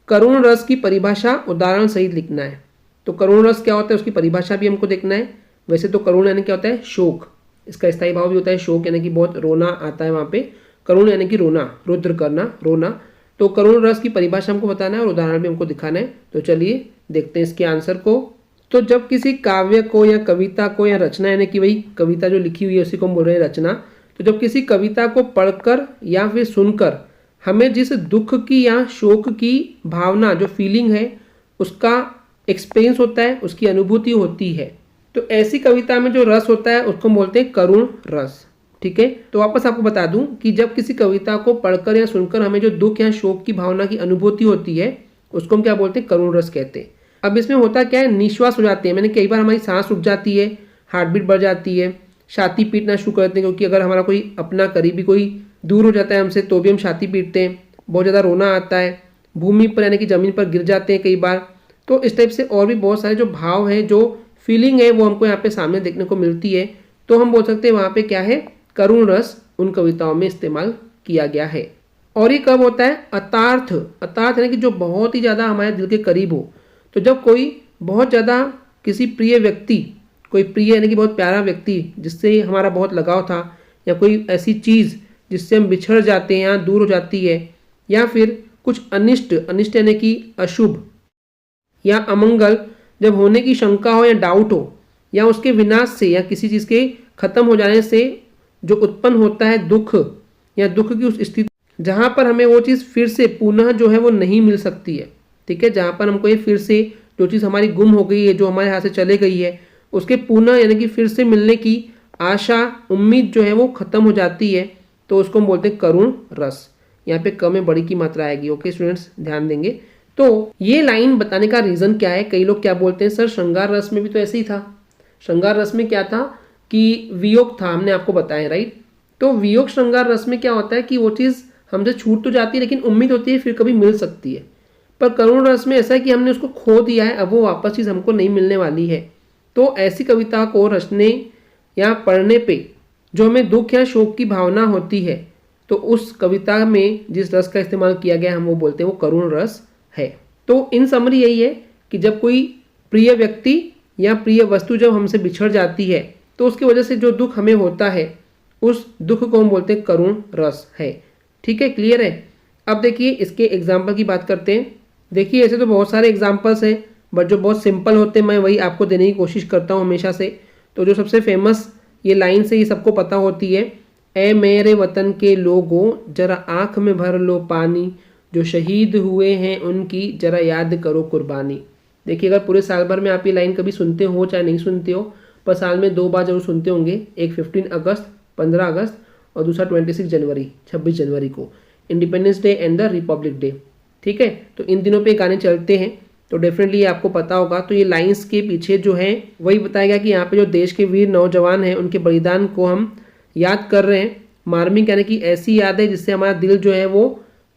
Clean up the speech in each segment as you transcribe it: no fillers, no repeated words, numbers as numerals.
करुण रस की परिभाषा उदाहरण सहित लिखना है। तो करुण रस क्या होता है उसकी परिभाषा भी हमको देखना है। वैसे तो करुण यानी क्या होता है, शोक, इसका स्थायी भाव भी होता है शोक, यानी कि बहुत रोना आता है वहाँ पे। करुण यानी कि रोना, रुद्र करना, रोना। तो करुण रस की परिभाषा हमको बताना है और उदाहरण भी हमको दिखाना है। तो चलिए देखते हैं इसके आंसर को। तो जब किसी काव्य को या कविता को या रचना, यानी कि वही कविता जो लिखी हुई है उसी को हम बोल रहे हैं रचना। तो जब किसी कविता को पढ़कर या फिर सुनकर हमें जिस दुख की या शोक की भावना, जो फीलिंग है, उसका एक्सपीरियंस होता है, उसकी अनुभूति होती है, तो ऐसी कविता में जो रस होता है उसको हम बोलते हैं करुण रस। ठीक है, तो वापस आपको बता दूं कि जब किसी कविता को पढ़कर या सुनकर हमें जो दुख या शोक की भावना की अनुभूति होती है उसको हम क्या बोलते हैं, करुण रस कहते हैं। अब इसमें होता क्या है, निश्वास हो जाते हैं, मैंने कई बार हमारी सांस रुक जाती है, हार्ट बीट बढ़ जाती है, छाती पीटना शुरू करते हैं, क्योंकि अगर हमारा कोई अपना करीबी कोई दूर हो जाता है हमसे तो भी हम छाती पीटते हैं, बहुत ज़्यादा रोना आता है, भूमि पर यानी कि ज़मीन पर गिर जाते हैं कई बार। तो इस टाइप से और भी बहुत सारे जो भाव हैं, जो फीलिंग है, वो हमको यहाँ पे सामने देखने को मिलती है। तो हम बोल सकते हैं वहाँ पे क्या है, करुण रस उन कविताओं में इस्तेमाल किया गया है। और ये कब होता है, अतार्थ, अतार्थ यानी कि जो बहुत ही ज़्यादा हमारे दिल के करीब हो। तो जब कोई बहुत ज़्यादा किसी प्रिय व्यक्ति, कोई प्रिय यानी कि बहुत प्यारा व्यक्ति जिससे हमारा बहुत लगाव था, या कोई ऐसी चीज़ जिससे हम बिछड़ जाते हैं या दूर हो जाती है, या फिर कुछ अनिष्ट, अनिष्ट यानी कि अशुभ या अमंगल जब होने की शंका हो या डाउट हो, या उसके विनाश से या किसी चीज़ के खत्म हो जाने से जो उत्पन्न होता है दुख, या दुख की उस स्थिति जहाँ पर हमें वो चीज़ फिर से पुनः जो है वो नहीं मिल सकती है। ठीक है, जहाँ पर हमको ये फिर से जो चीज़ हमारी गुम हो गई है, जो हमारे हाथ से चले गई है, उसके पुनः यानी कि फिर से मिलने की आशा, उम्मीद जो है वो खत्म हो जाती है, तो उसको हम बोलते हैं करुण रस। यहाँ पे क में बड़ी की मात्रा आएगी। ओके स्टूडेंट्स, ध्यान देंगे। तो ये लाइन बताने का रीज़न क्या है, कई लोग क्या बोलते हैं, सर श्रृंगार रस में भी तो ऐसे ही था। श्रृंगार रस में क्या था कि वियोग था, हमने आपको बताया, राइट। तो वियोग श्रृंगार रस में क्या होता है कि वो चीज़ हमसे छूट तो जाती है, लेकिन उम्मीद होती है फिर कभी मिल सकती है। पर करुण रस में ऐसा है कि हमने उसको खो दिया है, अब वो वापस चीज़ हमको नहीं मिलने वाली है। तो ऐसी कविता को रचने या पढ़ने पे जो हमें दुख या शोक की भावना होती है, तो उस कविता में जिस रस का इस्तेमाल किया गया हम वो बोलते हैं वो करुण रस है। तो इन समरी यही है कि जब कोई प्रिय व्यक्ति या प्रिय वस्तु जब हमसे बिछड़ जाती है, तो उसकी वजह से जो दुख हमें होता है, उस दुख को हम बोलते हैं करुण रस है। ठीक है, क्लियर है। अब देखिए इसके एग्जाम्पल की बात करते हैं। देखिए ऐसे तो बहुत सारे एग्जाम्पल्स हैं, बट जो बहुत सिंपल होते हैं मैं वही आपको देने की कोशिश करता हूँ हमेशा से। तो जो सबसे फेमस ये लाइन से ये सबको पता होती है, ए मेरे वतन के लोगों जरा आँख में भर लो पानी, जो शहीद हुए हैं उनकी जरा याद करो कुर्बानी। देखिए अगर पूरे साल भर में आप ये लाइन कभी सुनते हो चाहे नहीं सुनते हो, पर साल में 2 बार जरूर सुनते होंगे, एक 15 अगस्त 15 अगस्त और दूसरा 26 जनवरी को, independence day and the Republic day. ठीक है, तो इन दिनों पे गाने चलते हैं, तो डेफिनेटली ये आपको पता होगा। तो ये लाइंस के पीछे जो है वही बताया गया कि यहाँ पे जो देश के वीर नौजवान हैं उनके बलिदान को हम याद कर रहे हैं। मार्मिक यानी कि ऐसी याद है जिससे हमारा दिल जो है वो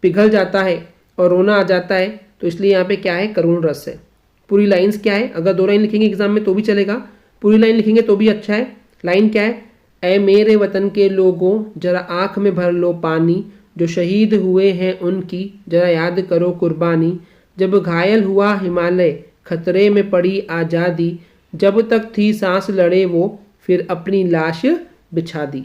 पिघल जाता है और रोना आ जाता है। तो इसलिए यहाँ पे क्या है, करुण रस है। पूरी लाइन्स क्या है, अगर 2 लाइन लिखेंगे एग्जाम में तो भी चलेगा, पूरी लाइन लिखेंगे तो भी अच्छा है। लाइन क्या है, ऐ मेरे वतन के लोगों जरा आँख में भर लो पानी, जो शहीद हुए हैं उनकी जरा याद करो कुर्बानी। जब घायल हुआ हिमालय खतरे में पड़ी आज़ादी, जब तक थी सांस लड़े वो फिर अपनी लाश बिछा दी।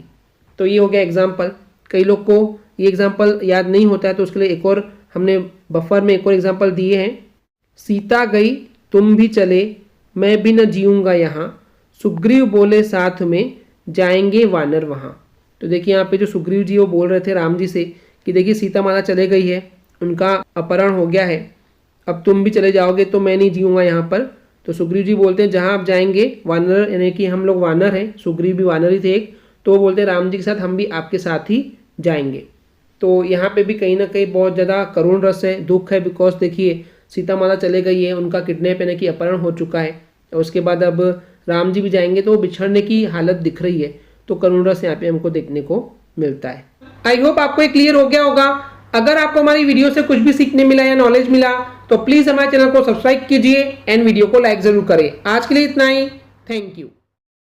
तो ये हो गया एग्जाम्पल। कई लोग को ये एग्जाम्पल याद नहीं होता है, तो उसके लिए एक और हमने बफर में एक और एग्जाम्पल दिए हैं। सीता गई तुम भी चले, मैं भी न जीऊँगा यहाँ, सुग्रीव बोले साथ में जाएंगे वानर वहाँ। तो देखिए यहाँ पे जो सुग्रीव जी वो बोल रहे थे राम जी से कि देखिए सीता माता चले गई है, उनका अपहरण हो गया है, अब तुम भी चले जाओगे तो मैं नहीं जीऊँगा यहाँ पर। तो सुग्रीव जी बोलते हैं जहाँ आप जाएंगे, वानर यानी कि हम लोग वानर हैं, सुग्रीव भी वानर ही थे एक, तो वो बोलते हैं राम जी के साथ हम भी आपके साथ ही जाएंगे। तो यहाँ पे भी कहीं ना कहीं बहुत ज़्यादा करुण रस है, दुख है, बिकॉज देखिए सीता माता चले गई है, उनका किडनैप यानी कि अपहरण हो चुका है, और उसके बाद अब राम जी भी जाएंगे तो बिछड़ने की हालत दिख रही है। तो करुण रस यहाँ पे हमको देखने को मिलता है। आई होप आपको ये क्लियर हो गया होगा। अगर आपको हमारी वीडियो से कुछ भी सीखने मिला या नॉलेज मिला तो प्लीज़ हमारे चैनल को सब्सक्राइब कीजिए एंड वीडियो को लाइक ज़रूर करें। आज के लिए इतना ही, थैंक यू।